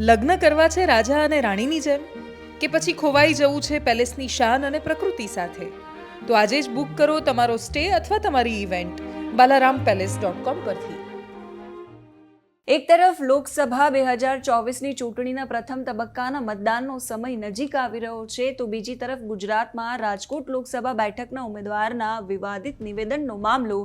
લગ્ન કરવા છે રાજા અને રાણીની જેમ, કે પછી ખોવાઈ જવું છે પેલેસની શાન અને પ્રકૃતિ સાથે? તો આજે જ બુક કરો તમારો સ્ટે અથવા તમારી ઇવેન્ટ balarampalace.com પરથી. એક તરફ લોકસભા 2024ની ચૂંટણીના પ્રથમ તબક્કાના મતદાનનો સમય નજીક આવી રહ્યો છે, તો બીજી તરફ ગુજરાતમાં રાજકોટ લોકસભા બેઠકના ઉમેદવારના વિવાદિત નિવેદનનો મામલો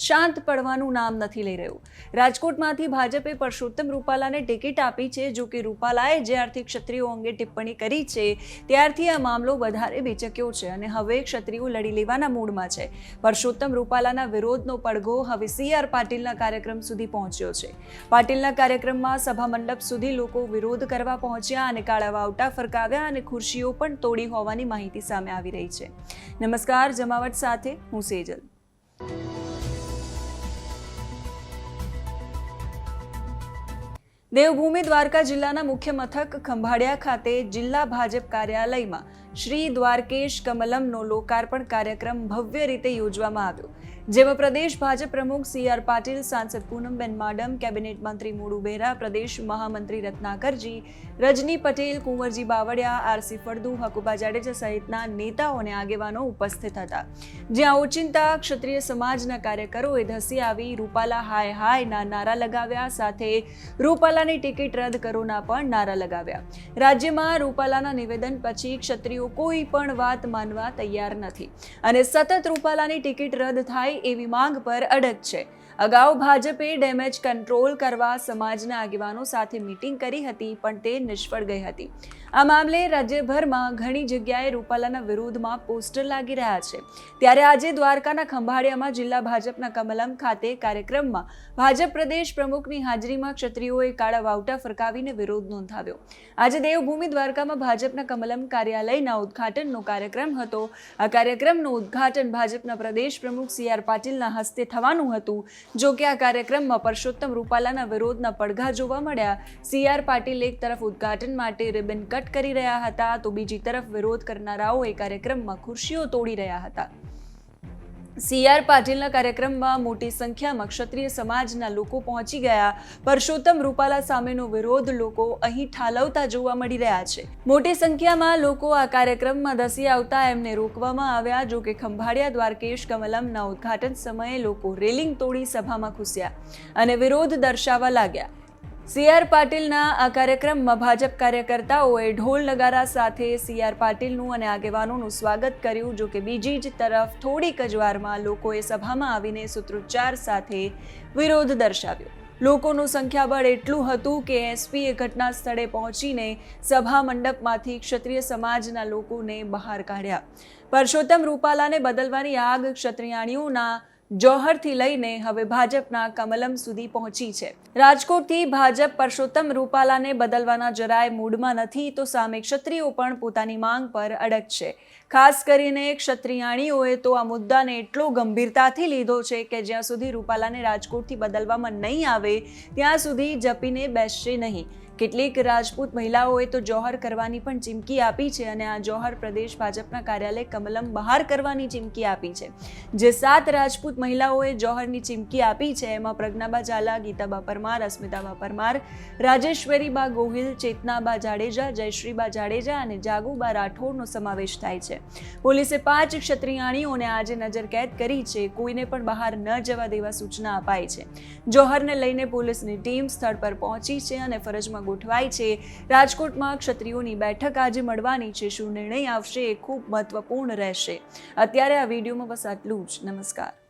શાંત પડવાનું નામ નથી લઈ રહ્યો. રાજકોટમાંથી ભાજપે પરસોત્તમ રૂપાલાને ટિકિટ આપી છે. જો કે રૂપાલાએ જ્યારથી ક્ષત્રિયો અંગે ટિપ્પણી કરી છે ત્યારથી આ મામલો વધારે બેચક્યો છે અને હવે ક્ષત્રિયો લડી લેવાના મૂડમાં છે. પરસોત્તમ રૂપાલાના વિરોધનો પડઘો હવે CR પાટીલના કાર્યક્રમ સુધી પહોંચ્યો છે. પાટીલના કાર્યક્રમમાં સભા મંડપ સુધી લોકો વિરોધ કરવા પહોંચ્યા અને કાળા વાવટા ફરકાવ્યા અને ખુરશીઓ પણ તોડી હોવાની માહિતી સામે આવી રહી છે. નમસ્કાર, જમાવટ સાથે હું સેજલ. દેવભૂમિ દ્વારકા જિલ્લાના મુખ્ય મથક ખંભાળિયા ખાતે જિલ્લા ભાજપ કાર્યાલયમાં શ્રી દ્વારકેશ કમલમનો લોકાર્પણ કાર્યક્રમ ભવ્ય રીતે યોજવામાં આવ્યો, જેમાં પ્રદેશ ભાજપ પ્રમુખ CR પાટીલ, સાંસદ પૂનમબેન માડમ, કેબિનેટ મંત્રી મોડુ બેરા, પ્રદેશ મહામંત્રી રત્નાકરજી, રજની પટેલ, કુંવરજી બાવળિયા, RC ફળદુ, હકુબા જાડેજા સહિતના નેતાઓ અને આગેવાનો ઉપસ્થિત હતા. જ્યાં ઓચિંતા ક્ષત્રિય સમાજના કાર્યકરોએ ધસી આવી રૂપાલા હાય હાયના નારા લગાવ્યા, સાથે રૂપાલાની ટિકિટ રદ કરોના પણ નારા લગાવ્યા. રાજ્યમાં રૂપાલાના નિવેદન પછી ક્ષત્રિયો કોઈ પણ વાત માનવા તૈયાર નથી અને સતત રૂપાલાની ટિકિટ રદ થાય એવી માંગ પર અડગ છે. અગાઉ ભાજપે ડેમેજ કંટ્રોલ કરવા સમાજના આગેવાનો સાથે મીટિંગ કરી હતી, પણ તે નિષ્ફળ ગઈ હતી. આ મામલે રાજ્યભરમાં ઘણી જગ્યાએ રૂપાલાના વિરોધમાં પોસ્ટર લાગી રહ્યા છે. ત્યારે આજે દ્વારકાના ખંભાળિયામાં જિલ્લા ભાજપના કમલમ ખાતે કાર્યક્રમમાં ભાજપ પ્રદેશ પ્રમુખની હાજરીમાં ક્ષત્રિયોએ કાળા વાવટા ફરકાવીને વિરોધ નોંધાવ્યો. આજે દેવભૂમિ દ્વારકામાં ભાજપના કમલમ કાર્યાલયના ઉદ્ઘાટનનો કાર્યક્રમ હતો. આ કાર્યક્રમનું ઉદ્ઘાટન ભાજપના પ્રદેશ પ્રમુખ CR પાટીલના હસ્તે થવાનું હતું. જો કે આ કાર્યક્રમમાં પરસોત્તમ રૂપાલાના વિરોધના પડઘા જોવા મળ્યા. CR પાટીલ એક તરફ ઉદ્ઘાટન માટે રિબન કટ કરી રહ્યા હતા, તો બીજી તરફ વિરોધ કરનારાઓ એ કાર્યક્રમમાં ખુરશીઓ તોડી રહ્યા હતા. CR પાટીલના કાર્યક્રમમાં મોટી સંખ્યામાં ક્ષત્રિય સમાજના લોકો પહોંચી ગયા. પરસોત્તમ રૂપાલા સામેનો વિરોધ લોકો અહીં ઠાલવતા જોવા મળી રહ્યા છે. મોટી સંખ્યામાં લોકો આ કાર્યક્રમમાં ધસી આવતા એમને રોકવામાં આવ્યા. જો કે ખંભાળિયા દ્વારકેશ કમલમના ઉદ્ઘાટન સમયે લોકો રેલિંગ તોડી સભામાં ઘૂસ્યા અને વિરોધ દર્શાવવા લાગ્યા. CR પાટીલના આ કાર્યક્રમમાં ભાજપ કાર્યકર્તાઓએ ઢોલ નગારા સાથે CR પાટીલનું અને આગેવાનોનું સ્વાગત કર્યું. જો કે બીજી જ તરફ થોડીક જ વારમાં લોકોએ સભામાં આવીને સૂત્રોચ્ચાર સાથે વિરોધ દર્શાવ્યો. લોકોનું સંખ્યાબળ એટલું હતું કે SPએ ઘટના સ્થળે પહોંચીને સભા મંડપમાંથી ક્ષત્રિય સમાજના લોકોને બહાર કાઢ્યા. પરસોત્તમ રૂપાલાને બદલવાની આગ ક્ષત્રિયાણીઓના જોહરથી લઈને હવે ભાજપના કમલમ સુધી પહોંચી છે. રાજકોટથી ભાજપ પરસોત્તમ રૂપાલાને બદલવાના જરાય મૂડમાં નથી, તો સામે ક્ષત્રિયો પણ પોતાની માંગ પર અડગ છે. ખાસ કરીને ક્ષત્રિયાણીઓએ તો આ મુદ્દાને એટલો ગંભીરતાથી લીધો છે કે જ્યાં સુધી રૂપાલાને રાજકોટથી બદલવામાં નહીં આવે ત્યાં સુધી જપીને બેસશે નહીં. કેટલીક રાજપૂત મહિલાઓએ તો જોહર કરવાની પણ ચીમકી આપી છે અને આ જોહર પ્રદેશ ભાજપના કાર્યાલય કમલમ બહાર કરવાની ચીમકી આપી છે. જે 7 રાજપૂત મહિલાઓએ જોહરની ચીમકી આપી છે એમાં પ્રજ્ઞાબા ઝાલા, ગીતાબા પરમાર, અસ્મિતાબા પરમાર, રાજેશ્વરીબા ગોહિલ, ચેતનાબા જાડેજા, જયશ્રીબા જાડેજા અને જાગુબા રાઠોડનો સમાવેશ થાય છે. પોલીસે 5 ક્ષત્રિયાણીઓને આજે નજરકેદ કરી છે. કોઈને પણ બહાર ન જવા દેવા સૂચના અપાઈ છે. જોહરને લઈને પોલીસની ટીમ સ્થળ પર પહોંચી છે અને ફરજમાં ગોઠવાઈ છે. રાજકોટમાં ક્ષત્રિયોની બેઠક આજે મળવાની છે. શું નિર્ણય આવશે એ ખૂબ મહત્વપૂર્ણ રહેશે. અત્યારે આ વિડીયોમાં બસ આટલું જ. નમસ્કાર.